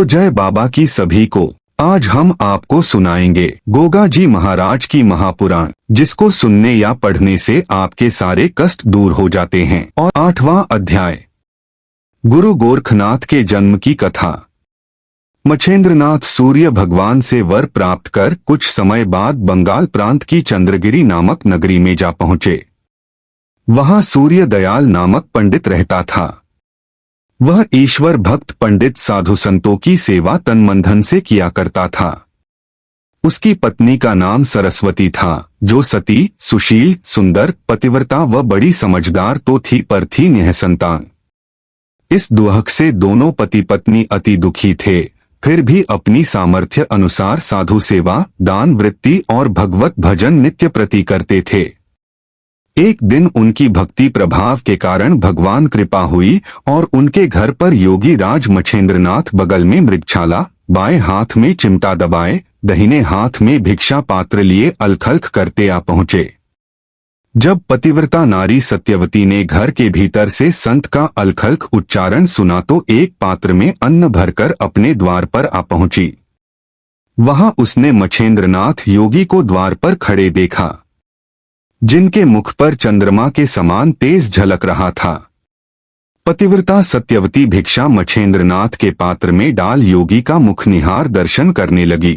तो जय बाबा की सभी को। आज हम आपको सुनाएंगे गोगा जी महाराज की महापुराण, जिसको सुनने या पढ़ने से आपके सारे कष्ट दूर हो जाते हैं। और 8वां अध्याय, गुरु गोरखनाथ के जन्म की कथा। मछेंद्रनाथ सूर्य भगवान से वर प्राप्त कर कुछ समय बाद बंगाल प्रांत की चंद्रगिरी नामक नगरी में जा पहुंचे। वहां सूर्य दयाल नामक पंडित रहता था। वह ईश्वर भक्त पंडित साधु संतों की सेवा तन मन धन से किया करता था। उसकी पत्नी का नाम सरस्वती था, जो सती, सुशील, सुंदर, पतिव्रता व बड़ी समझदार तो थी, पर थी निःसंतान। इस दुहक से दोनों पति पत्नी अति दुखी थे, फिर भी अपनी सामर्थ्य अनुसार साधु सेवा, दान वृत्ति और भगवत भजन नित्य प्रति करते थे। एक दिन उनकी भक्ति प्रभाव के कारण भगवान कृपा हुई और उनके घर पर योगी राज मछेंद्रनाथ बगल में मृगछाला, बाएं हाथ में चिमटा दबाए, दाहिने हाथ में भिक्षा पात्र लिए अलखल्क करते आ पहुंचे। जब पतिव्रता नारी सत्यवती ने घर के भीतर से संत का अलखल्क उच्चारण सुना तो एक पात्र में अन्न भरकर अपने द्वार पर आ पहुंची। वहां उसने मछेंद्रनाथ योगी को द्वार पर खड़े देखा, जिनके मुख पर चंद्रमा के समान तेज झलक रहा था। पतिव्रता सत्यवती भिक्षा मछेंद्रनाथ के पात्र में डाल योगी का मुख निहार दर्शन करने लगी।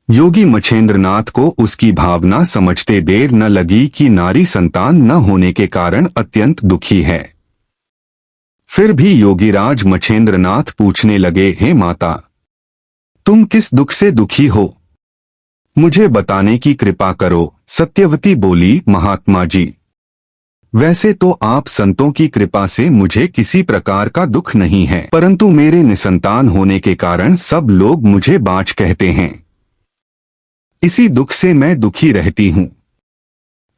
योगी मछेंद्रनाथ को उसकी भावना समझते देर न लगी कि नारी संतान न होने के कारण अत्यंत दुखी है। फिर भी योगीराज मछेंद्रनाथ पूछने लगे, हे माता, तुम किस दुख से दुखी हो? मुझे बताने की कृपा करो। सत्यवती बोली, महात्मा जी, वैसे तो आप संतों की कृपा से मुझे किसी प्रकार का दुख नहीं है, परंतु मेरे निसंतान होने के कारण सब लोग मुझे बाँझ कहते हैं। इसी दुख से मैं दुखी रहती हूँ।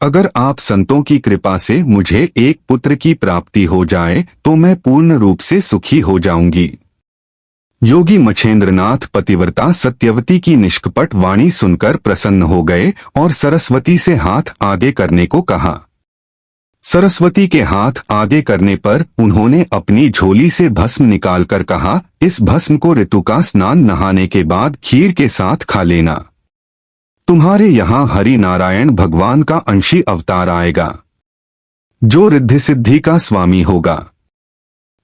अगर आप संतों की कृपा से मुझे एक पुत्र की प्राप्ति हो जाए तो मैं पूर्ण रूप से सुखी हो जाऊंगी। योगी मछेंद्रनाथ पतिव्रता सत्यवती की निष्कपट वाणी सुनकर प्रसन्न हो गए और सरस्वती से हाथ आगे करने को कहा। सरस्वती के हाथ आगे करने पर उन्होंने अपनी झोली से भस्म निकालकर कहा, इस भस्म को ऋतु का स्नान नहाने के बाद खीर के साथ खा लेना। तुम्हारे यहाँ हरि नारायण भगवान का अंशी अवतार आएगा, जो रिद्धि सिद्धि का स्वामी होगा।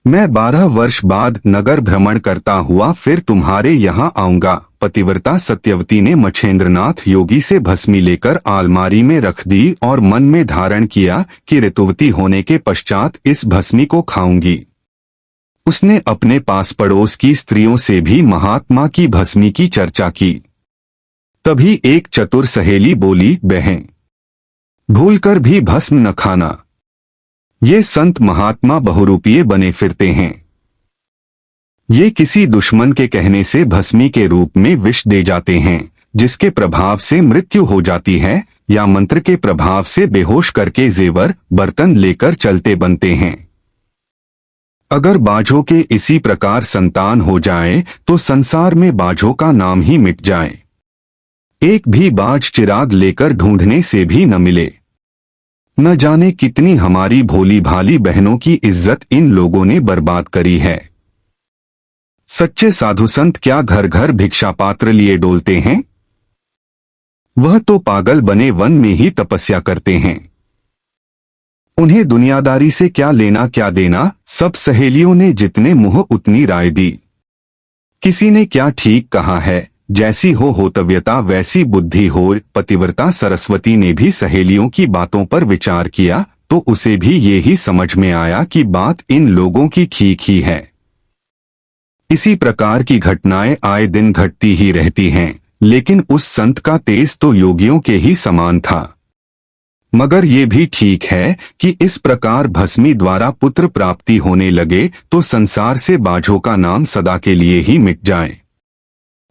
मैं 12 वर्ष बाद नगर भ्रमण करता हुआ फिर तुम्हारे यहाँ आऊंगा। पतिव्रता सत्यवती ने मछेंद्रनाथ योगी से भस्मी लेकर आलमारी में रख दी और मन में धारण किया कि ऋतुवती होने के पश्चात इस भस्मी को खाऊंगी। उसने अपने पास पड़ोस की स्त्रियों से भी महात्मा की भस्मी की चर्चा की। तभी एक चतुर सहेली बोली, बहन, भूलकर भी भस्म न खाना। ये संत महात्मा बहुरूपीय बने फिरते हैं। ये किसी दुश्मन के कहने से भस्मी के रूप में विष दे जाते हैं, जिसके प्रभाव से मृत्यु हो जाती है, या मंत्र के प्रभाव से बेहोश करके जेवर बर्तन लेकर चलते बनते हैं। अगर बाझों के इसी प्रकार संतान हो जाए तो संसार में बाझों का नाम ही मिट जाए। एक भी बाझ चिराग लेकर ढूंढने से भी न मिले। न जाने कितनी हमारी भोली भाली बहनों की इज्जत इन लोगों ने बर्बाद करी है। सच्चे साधु संत क्या घर घर भिक्षा पात्र लिए डोलते हैं? वह तो पागल बने वन में ही तपस्या करते हैं। उन्हें दुनियादारी से क्या लेना क्या देना। सब सहेलियों ने जितने मुंह उतनी राय दी। किसी ने क्या ठीक कहा है, जैसी हो होतव्यता वैसी बुद्धि हो। पतिव्रता सरस्वती ने भी सहेलियों की बातों पर विचार किया तो उसे भी ये ही समझ में आया कि बात इन लोगों की ठीक ही है। इसी प्रकार की घटनाएं आए दिन घटती ही रहती हैं, लेकिन उस संत का तेज तो योगियों के ही समान था। मगर ये भी ठीक है कि इस प्रकार भस्मी द्वारा पुत्र प्राप्ति होने लगे तो संसार से बाझों का नाम सदा के लिए ही मिट जाए।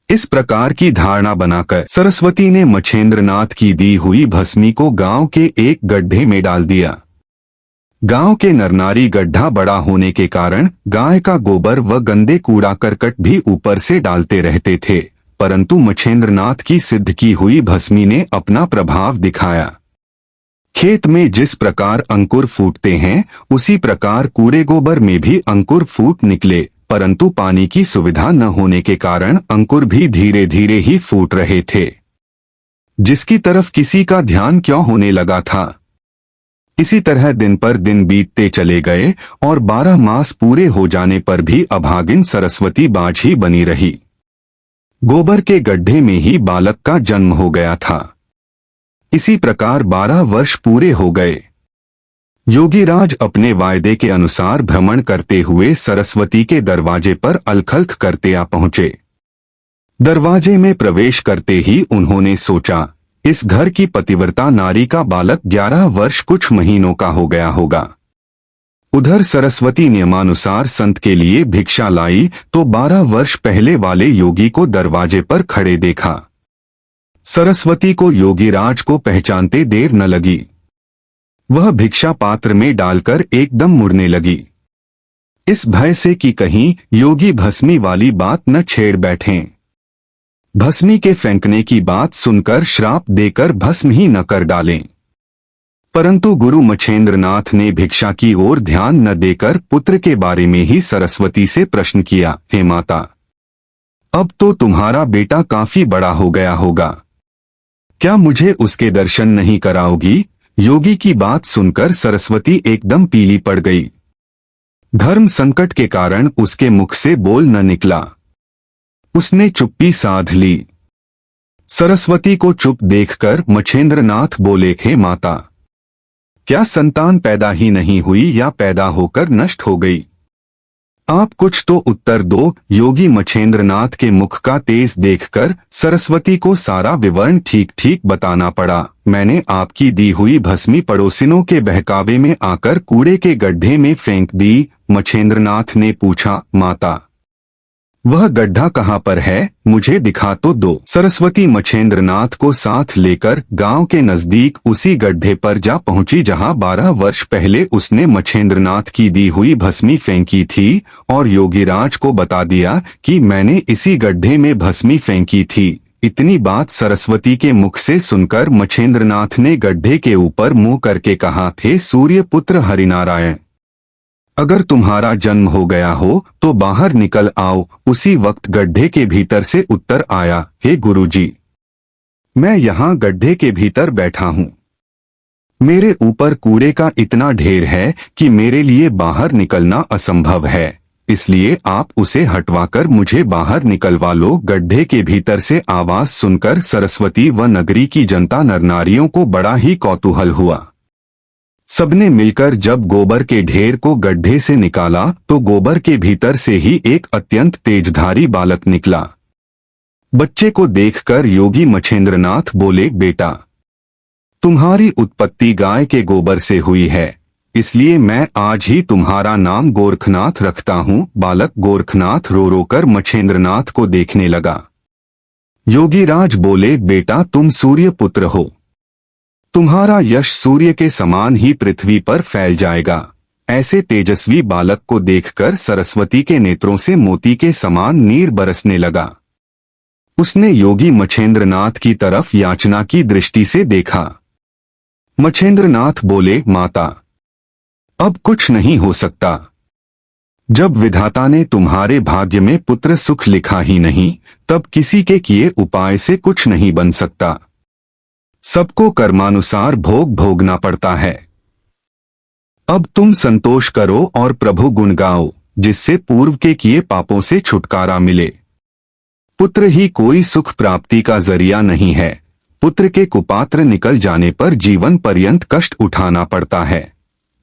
इस प्रकार की धारणा बनाकर सरस्वती ने मछेंद्रनाथ की दी हुई भस्मी को गांव के एक गड्ढे में डाल दिया। गांव के नरनारी गड्ढा बड़ा होने के कारण गाय का गोबर व गंदे कूड़ा करकट भी ऊपर से डालते रहते थे, परंतु मछेंद्रनाथ की सिद्ध की हुई भस्मी ने अपना प्रभाव दिखाया। खेत में जिस प्रकार अंकुर फूटते हैं, उसी प्रकार कूड़े गोबर में भी अंकुर फूट निकले। परंतु पानी की सुविधा न होने के कारण अंकुर भी धीरे धीरे ही फूट रहे थे, जिसकी तरफ किसी का ध्यान क्यों होने लगा था। इसी तरह दिन पर दिन बीतते चले गए और 12 मास पूरे हो जाने पर भी अभागिन सरस्वती बाझ ही बनी रही। गोबर के गड्ढे में ही बालक का जन्म हो गया था। इसी प्रकार 12 वर्ष पूरे हो गए। योगीराज अपने वायदे के अनुसार भ्रमण करते हुए सरस्वती के दरवाजे पर अलखल्क करते आ पहुंचे। दरवाजे में प्रवेश करते ही उन्होंने सोचा, इस घर की पतिव्रता नारी का बालक 11 वर्ष कुछ महीनों का हो गया होगा। उधर सरस्वती नियमानुसार संत के लिए भिक्षा लाई तो 12 वर्ष पहले वाले योगी को दरवाजे पर खड़े देखा। सरस्वती को योगीराज को पहचानते देर न लगी। वह भिक्षा पात्र में डालकर एकदम मुड़ने लगी, इस भय से कि कहीं योगी भस्मी वाली बात न छेड़ बैठें। भस्मी के फेंकने की बात सुनकर श्राप देकर भस्म ही न कर डालें। परंतु गुरु मच्छेंद्रनाथ ने भिक्षा की ओर ध्यान न देकर पुत्र के बारे में ही सरस्वती से प्रश्न किया, हे माता, अब तो तुम्हारा बेटा काफी बड़ा हो गया होगा, क्या मुझे उसके दर्शन नहीं कराओगी? योगी की बात सुनकर सरस्वती एकदम पीली पड़ गई। धर्म संकट के कारण उसके मुख से बोल न निकला। उसने चुप्पी साध ली। सरस्वती को चुप देखकर मच्छेंद्रनाथ बोले, हे माता, क्या संतान पैदा ही नहीं हुई या पैदा होकर नष्ट हो गई? आप कुछ तो उत्तर दो। योगी मच्छेंद्रनाथ के मुख का तेज देखकर सरस्वती को सारा विवरण ठीक ठीक बताना पड़ा। मैंने आपकी दी हुई भस्मी पड़ोसिनों के बहकावे में आकर कूड़े के गड्ढे में फेंक दी। मच्छेंद्रनाथ ने पूछा, माता, वह गड्ढा कहाँ पर है? मुझे दिखा तो दो। सरस्वती मच्छेंद्रनाथ को साथ लेकर गांव के नजदीक उसी गड्ढे पर जा पहुंची जहां 12 वर्ष पहले उसने मच्छेंद्रनाथ की दी हुई भस्मी फेंकी थी, और योगीराज को बता दिया कि मैंने इसी गड्ढे में भस्मी फेंकी थी। इतनी बात सरस्वती के मुख से सुनकर मच्छेंद्रनाथ ने गड्ढे के ऊपर मुंह करके कहा, हे सूर्य पुत्र हरिनारायण, अगर तुम्हारा जन्म हो गया हो तो बाहर निकल आओ। उसी वक्त गड्ढे के भीतर से उत्तर आया, हे गुरुजी, मैं यहाँ गड्ढे के भीतर बैठा हूँ। मेरे ऊपर कूड़े का इतना ढेर है कि मेरे लिए बाहर निकलना असंभव है, इसलिए आप उसे हटवाकर मुझे बाहर निकलवा लो। गड्ढे के भीतर से आवाज सुनकर सरस्वती व नगरी की जनता नरनारियों को बड़ा ही कौतूहल हुआ। सबने मिलकर जब गोबर के ढेर को गड्ढे से निकाला तो गोबर के भीतर से ही एक अत्यंत तेजधारी बालक निकला। बच्चे को देखकर योगी मच्छेंद्रनाथ बोले, बेटा, तुम्हारी उत्पत्ति गाय के गोबर से हुई है, इसलिए मैं आज ही तुम्हारा नाम गोरखनाथ रखता हूँ। बालक गोरखनाथ रो रो कर मच्छेंद्रनाथ को देखने लगा। योगीराज बोले, बेटा, तुम सूर्य पुत्र हो, तुम्हारा यश सूर्य के समान ही पृथ्वी पर फैल जाएगा। ऐसे तेजस्वी बालक को देखकर सरस्वती के नेत्रों से मोती के समान नीर बरसने लगा। उसने योगी मच्छेंद्रनाथ की तरफ याचना की दृष्टि से देखा। मच्छेंद्रनाथ बोले, माता, अब कुछ नहीं हो सकता। जब विधाता ने तुम्हारे भाग्य में पुत्र सुख लिखा ही नहीं, तब किसी के किए उपाय से कुछ नहीं बन सकता। सबको कर्मानुसार भोग भोगना पड़ता है। अब तुम संतोष करो और प्रभु गुण गाओ, जिससे पूर्व के किए पापों से छुटकारा मिले। पुत्र ही कोई सुख प्राप्ति का जरिया नहीं है। पुत्र के कुपात्र निकल जाने पर जीवन पर्यंत कष्ट उठाना पड़ता है।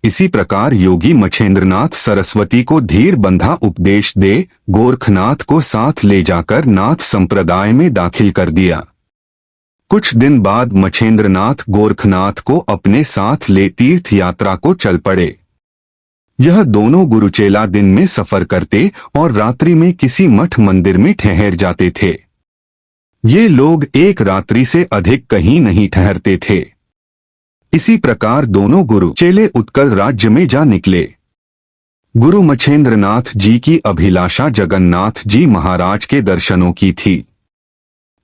इसी प्रकार योगी मच्छेंद्रनाथ सरस्वती को धीर बंधा उपदेश दे गोरखनाथ को साथ ले जाकर नाथ संप्रदाय में दाखिल कर दिया। कुछ दिन बाद मच्छेंद्रनाथ गोरखनाथ को अपने साथ ले तीर्थ यात्रा को चल पड़े। यह दोनों गुरुचेला दिन में सफर करते और रात्रि में किसी मठ मंदिर में ठहर जाते थे। ये लोग एक रात्रि से अधिक कहीं नहीं ठहरते थे। इसी प्रकार दोनों गुरु चेले उत्कल राज्य में जा निकले। गुरु मच्छेंद्रनाथ जी की अभिलाषा जगन्नाथ जी महाराज के दर्शनों की थी।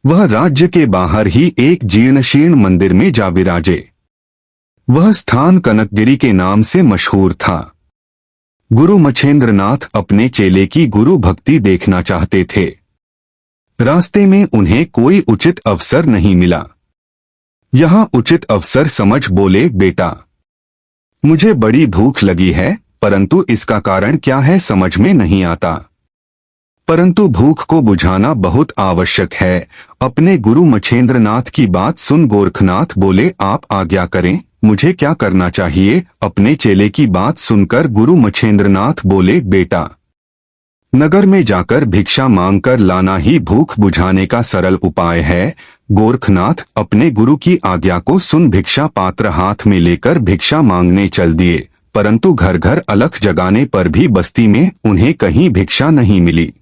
वह राज्य के बाहर ही एक जीर्णशीर्ण मंदिर में जा विराजे। वह स्थान कनकगिरी के नाम से मशहूर था। गुरु मच्छेंद्रनाथ अपने चेले की गुरु भक्ति देखना चाहते थे। रास्ते में उन्हें कोई उचित अवसर नहीं मिला। यहाँ उचित अवसर समझ बोले, बेटा मुझे बड़ी भूख लगी है, परंतु इसका कारण क्या है समझ में नहीं आता। परंतु भूख को बुझाना बहुत आवश्यक है। अपने गुरु मच्छेंद्रनाथ की बात सुन गोरखनाथ बोले, आप आज्ञा करें, मुझे क्या करना चाहिए। अपने चेले की बात सुनकर गुरु मच्छेंद्रनाथ बोले, बेटा नगर में जाकर भिक्षा मांगकर लाना ही भूख बुझाने का सरल उपाय है। गोरखनाथ अपने गुरु की आज्ञा को सुन भिक्षा पात्र हाथ में लेकर भिक्षा मांगने चल दिए, परंतु घर घर अलख जगाने पर भी बस्ती में उन्हें कहीं भिक्षा नहीं मिली।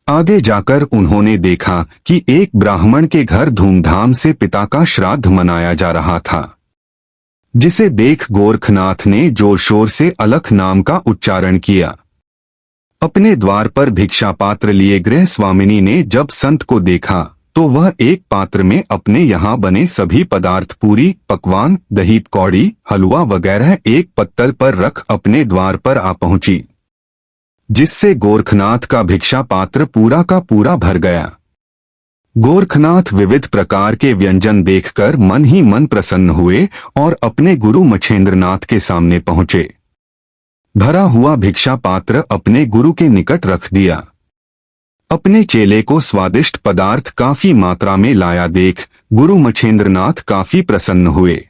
आगे जाकर उन्होंने देखा कि एक ब्राह्मण के घर धूमधाम से पिता का श्राद्ध मनाया जा रहा था, जिसे देख गोरखनाथ ने जोर शोर से अलख नाम का उच्चारण किया। अपने द्वार पर भिक्षा पात्र लिए गृह स्वामिनी ने जब संत को देखा तो वह एक पात्र में अपने यहाँ बने सभी पदार्थ, पूरी, पकवान, दही, कौड़ी, हलवा वगैरह एक पत्तल पर रख अपने द्वार पर आ पहुंची, जिससे गोरखनाथ का भिक्षा पात्र पूरा का पूरा भर गया। गोरखनाथ विविध प्रकार के व्यंजन देखकर मन ही मन प्रसन्न हुए और अपने गुरु मच्छेंद्रनाथ के सामने पहुंचे। भरा हुआ भिक्षा पात्र अपने गुरु के निकट रख दिया। अपने चेले को स्वादिष्ट पदार्थ काफी मात्रा में लाया देख गुरु मच्छेंद्रनाथ काफी प्रसन्न हुए।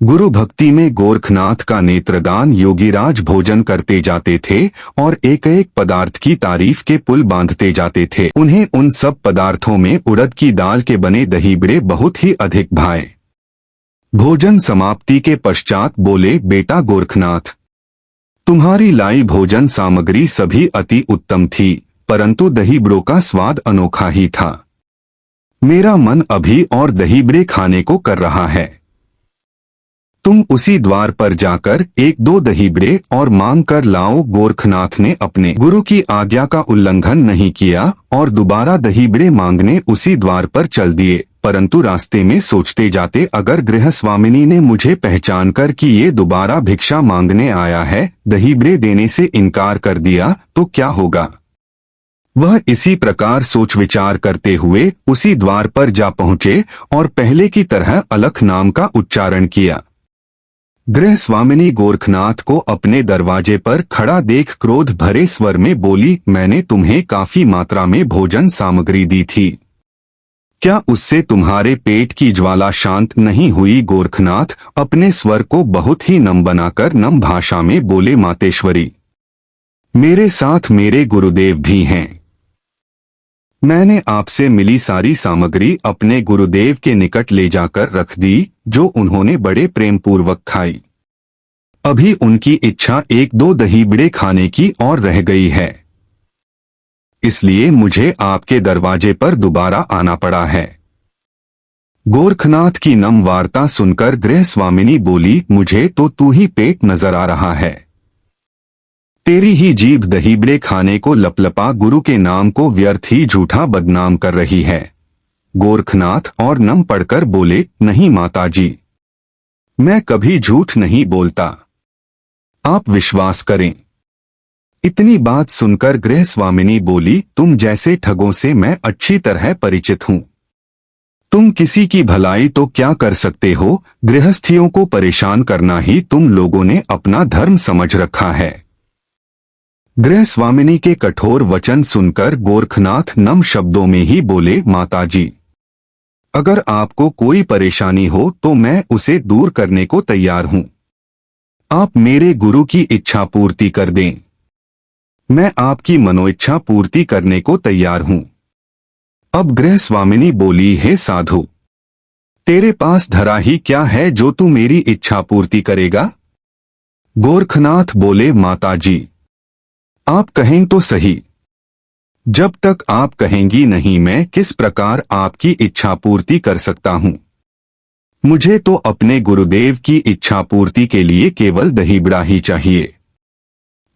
गुरु भक्ति में गोरखनाथ का नेत्रदान योगीराज भोजन करते जाते थे और एक एक पदार्थ की तारीफ के पुल बांधते जाते थे। उन्हें उन सब पदार्थों में उड़द की दाल के बने दही बड़े बहुत ही अधिक भाए। भोजन समाप्ति के पश्चात बोले, बेटा गोरखनाथ, तुम्हारी लाई भोजन सामग्री सभी अति उत्तम थी, परंतु दही बड़ों का स्वाद अनोखा ही था। मेरा मन अभी और दही बड़े खाने को कर रहा है। तुम उसी द्वार पर जाकर एक दो दही बड़े और मांग कर लाओ। गोरखनाथ ने अपने गुरु की आज्ञा का उल्लंघन नहीं किया और दोबारा दही बड़े मांगने उसी द्वार पर चल दिए, परंतु रास्ते में सोचते जाते, अगर गृह स्वामिनी ने मुझे पहचान कर कि ये दोबारा भिक्षा मांगने आया है, दही बड़े देने से इनकार कर दिया तो क्या होगा। वह इसी प्रकार सोच विचार करते हुए उसी द्वार पर जा पहुंचे और पहले की तरह अलख नाम का उच्चारण किया। गृह स्वामिनी गोरखनाथ को अपने दरवाजे पर खड़ा देख क्रोध भरे स्वर में बोली, मैंने तुम्हें काफी मात्रा में भोजन सामग्री दी थी, क्या उससे तुम्हारे पेट की ज्वाला शांत नहीं हुई। गोरखनाथ अपने स्वर को बहुत ही नम बनाकर नम भाषा में बोले, मातेश्वरी, मेरे साथ मेरे गुरुदेव भी हैं। मैंने आपसे मिली सारी सामग्री अपने गुरुदेव के निकट ले जाकर रख दी, जो उन्होंने बड़े प्रेम पूर्वक खाई। अभी उनकी इच्छा एक दो दही बड़े खाने की और रह गई है, इसलिए मुझे आपके दरवाजे पर दोबारा आना पड़ा है। गोरखनाथ की नम वार्ता सुनकर गृह स्वामिनी बोली, मुझे तो तू ही पेट नजर आ रहा है। तेरी ही जीभ दही बड़े खाने को लपलपा गुरु के नाम को व्यर्थ ही झूठा बदनाम कर रही है। गोरखनाथ और नम पड़कर बोले, नहीं माताजी, मैं कभी झूठ नहीं बोलता, आप विश्वास करें। इतनी बात सुनकर गृह स्वामिनी बोली, तुम जैसे ठगों से मैं अच्छी तरह परिचित हूं। तुम किसी की भलाई तो क्या कर सकते हो, गृहस्थियों को परेशान करना ही तुम लोगों ने अपना धर्म समझ रखा है। गृह स्वामिनी के कठोर वचन सुनकर गोरखनाथ नम शब्दों में ही बोले, माताजी, अगर आपको कोई परेशानी हो तो मैं उसे दूर करने को तैयार हूं। आप मेरे गुरु की इच्छा पूर्ति कर दें, मैं आपकी मनोइच्छा पूर्ति करने को तैयार हूं। अब गृह स्वामिनी बोली, हे साधु, तेरे पास धरा ही क्या है जो तू मेरी इच्छा पूर्ति करेगा। गोरखनाथ बोले, माताजी, आप कहें तो सही, जब तक आप कहेंगी नहीं मैं किस प्रकार आपकी इच्छा पूर्ति कर सकता हूं। मुझे तो अपने गुरुदेव की इच्छा पूर्ति के लिए केवल दही बड़ा ही चाहिए।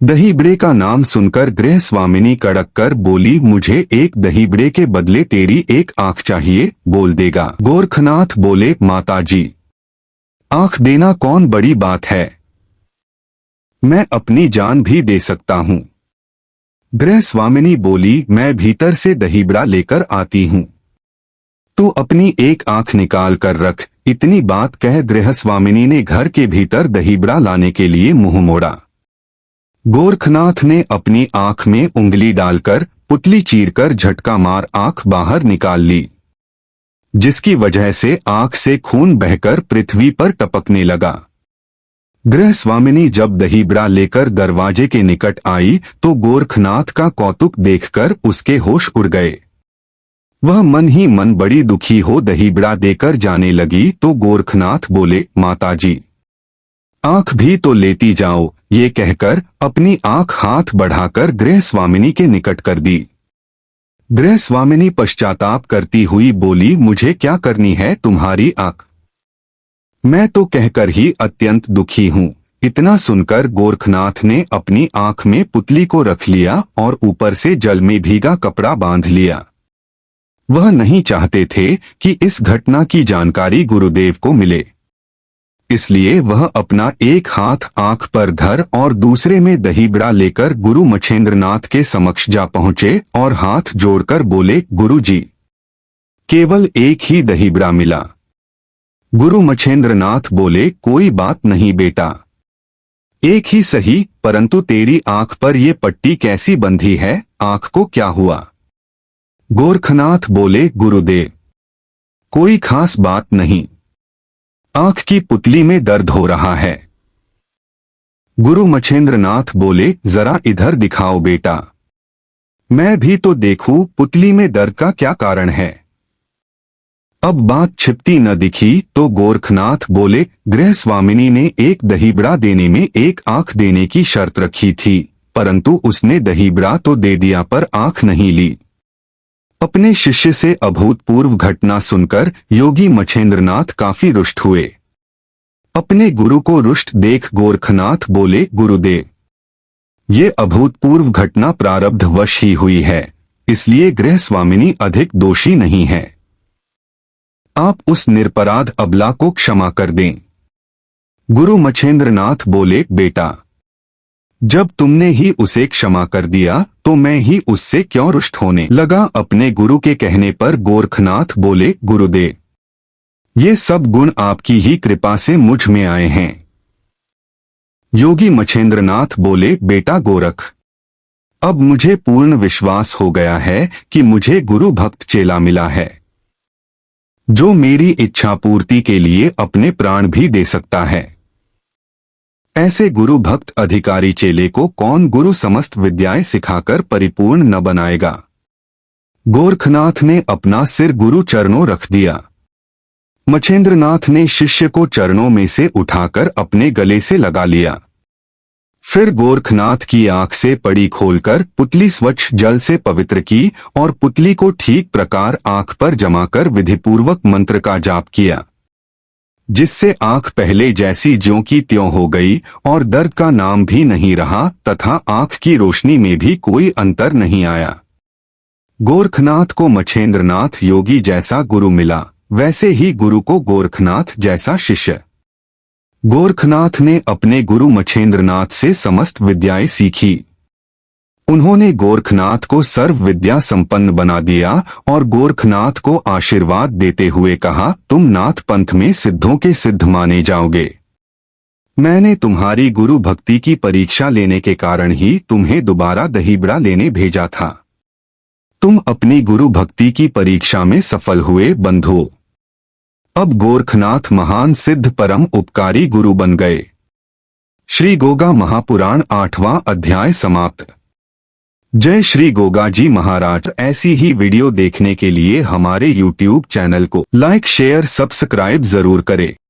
दही बड़े का नाम सुनकर गृह स्वामिनी कड़क कर बोली, मुझे एक दही बड़े के बदले तेरी एक आंख चाहिए, बोल देगा। गोरखनाथ बोले, माताजी, आंख देना कौन बड़ी बात है, मैं अपनी जान भी दे सकता हूँ। गृह स्वामिनी बोली, मैं भीतर से दहीबड़ा लेकर आती हूँ। तू अपनी एक आंख निकाल कर रख। इतनी बात कह गृह स्वामिनी ने घर के भीतर दहीबड़ा लाने के लिए मुंह मोड़ा। गोरखनाथ ने अपनी आंख में उंगली डालकर पुतली चीरकर झटका मार आंख बाहर निकाल ली, जिसकी वजह से आंख से खून बहकर पृथ्वी पर टपकने लगा। गृह स्वामिनी जब दहीबड़ा लेकर दरवाजे के निकट आई तो गोरखनाथ का कौतुक देखकर उसके होश उड़ गए। वह मन ही मन बड़ी दुखी हो दहीबड़ा देकर जाने लगी तो गोरखनाथ बोले, माताजी आंख भी तो लेती जाओ। ये कहकर अपनी आंख हाथ बढ़ाकर गृह स्वामिनी के निकट कर दी। गृह स्वामिनी पश्चाताप करती हुई बोली, मुझे क्या करनी है तुम्हारी आंख? मैं तो कहकर ही अत्यंत दुखी हूँ। इतना सुनकर गोरखनाथ ने अपनी आंख में पुतली को रख लिया और ऊपर से जल में भीगा कपड़ा बांध लिया। वह नहीं चाहते थे कि इस घटना की जानकारी गुरुदेव को मिले, इसलिए वह अपना एक हाथ आंख पर धर और दूसरे में दहीबड़ा लेकर गुरु मच्छेंद्रनाथ के समक्ष जा पहुंचे और हाथ जोड़कर बोले, गुरुजी, केवल एक ही दहीबड़ा मिला। गुरु मच्छेंद्रनाथ बोले, कोई बात नहीं बेटा, एक ही सही, परंतु तेरी आंख पर ये पट्टी कैसी बंधी है? आंख को क्या हुआ? गोरखनाथ बोले, गुरुदेव, कोई खास बात नहीं, आंख की पुतली में दर्द हो रहा है। गुरु मच्छेंद्रनाथ बोले, जरा इधर दिखाओ बेटा, मैं भी तो देखूं पुतली में दर्द का क्या कारण है। अब बात छिपती न दिखी तो गोरखनाथ बोले, गृह स्वामिनी ने एक दहीबड़ा देने में एक आंख देने की शर्त रखी थी, परंतु उसने दहीबड़ा तो दे दिया पर आंख नहीं ली। अपने शिष्य से अभूतपूर्व घटना सुनकर योगी मच्छेंद्रनाथ काफी रुष्ट हुए। अपने गुरु को रुष्ट देख गोरखनाथ बोले, गुरुदेव, ये अभूतपूर्व घटना प्रारब्धवश ही हुई है, इसलिए गृह स्वामिनी अधिक दोषी नहीं है। आप उस निरपराध अबला को क्षमा कर दें। गुरु मच्छेंद्रनाथ बोले, बेटा, जब तुमने ही उसे क्षमा कर दिया तो मैं ही उससे क्यों रुष्ट होने लगा। अपने गुरु के कहने पर गोरखनाथ बोले, गुरुदेव, ये सब गुण आपकी ही कृपा से मुझ में आए हैं। योगी मच्छेंद्रनाथ बोले, बेटा गोरख, अब मुझे पूर्ण विश्वास हो गया है कि मुझे गुरु भक्त चेला मिला है, जो मेरी इच्छा पूर्ति के लिए अपने प्राण भी दे सकता है। ऐसे गुरु भक्त अधिकारी चेले को कौन गुरु समस्त विद्याएं सिखाकर परिपूर्ण न बनाएगा। गोरखनाथ ने अपना सिर गुरु चरणों रख दिया। मच्छेंद्रनाथ ने शिष्य को चरणों में से उठाकर अपने गले से लगा लिया। फिर गोरखनाथ की आंख से पड़ी खोलकर पुतली स्वच्छ जल से पवित्र की और पुतली को ठीक प्रकार आंख पर जमाकर विधिपूर्वक मंत्र का जाप किया, जिससे आंख पहले जैसी ज्यों की त्यों हो गई और दर्द का नाम भी नहीं रहा तथा आंख की रोशनी में भी कोई अंतर नहीं आया। गोरखनाथ को मच्छेंद्रनाथ योगी जैसा गुरु मिला, वैसे ही गुरु को गोरखनाथ जैसा शिष्य। गोरखनाथ ने अपने गुरु मच्छेंद्रनाथ से समस्त विद्याएं सीखी। उन्होंने गोरखनाथ को सर्व विद्या संपन्न बना दिया और गोरखनाथ को आशीर्वाद देते हुए कहा, तुम नाथ पंथ में सिद्धों के सिद्ध माने जाओगे। मैंने तुम्हारी गुरु भक्ति की परीक्षा लेने के कारण ही तुम्हें दोबारा दहीबड़ा लेने भेजा था। तुम अपनी गुरु भक्ति की परीक्षा में सफल हुए बंधुओं। अब गोरखनाथ महान सिद्ध परम उपकारी गुरु बन गए। श्री गोगा महापुराण 8वां अध्याय समाप्त। जय श्री गोगा जी महाराज। ऐसी ही वीडियो देखने के लिए हमारे YouTube चैनल को लाइक शेयर सब्सक्राइब जरूर करें।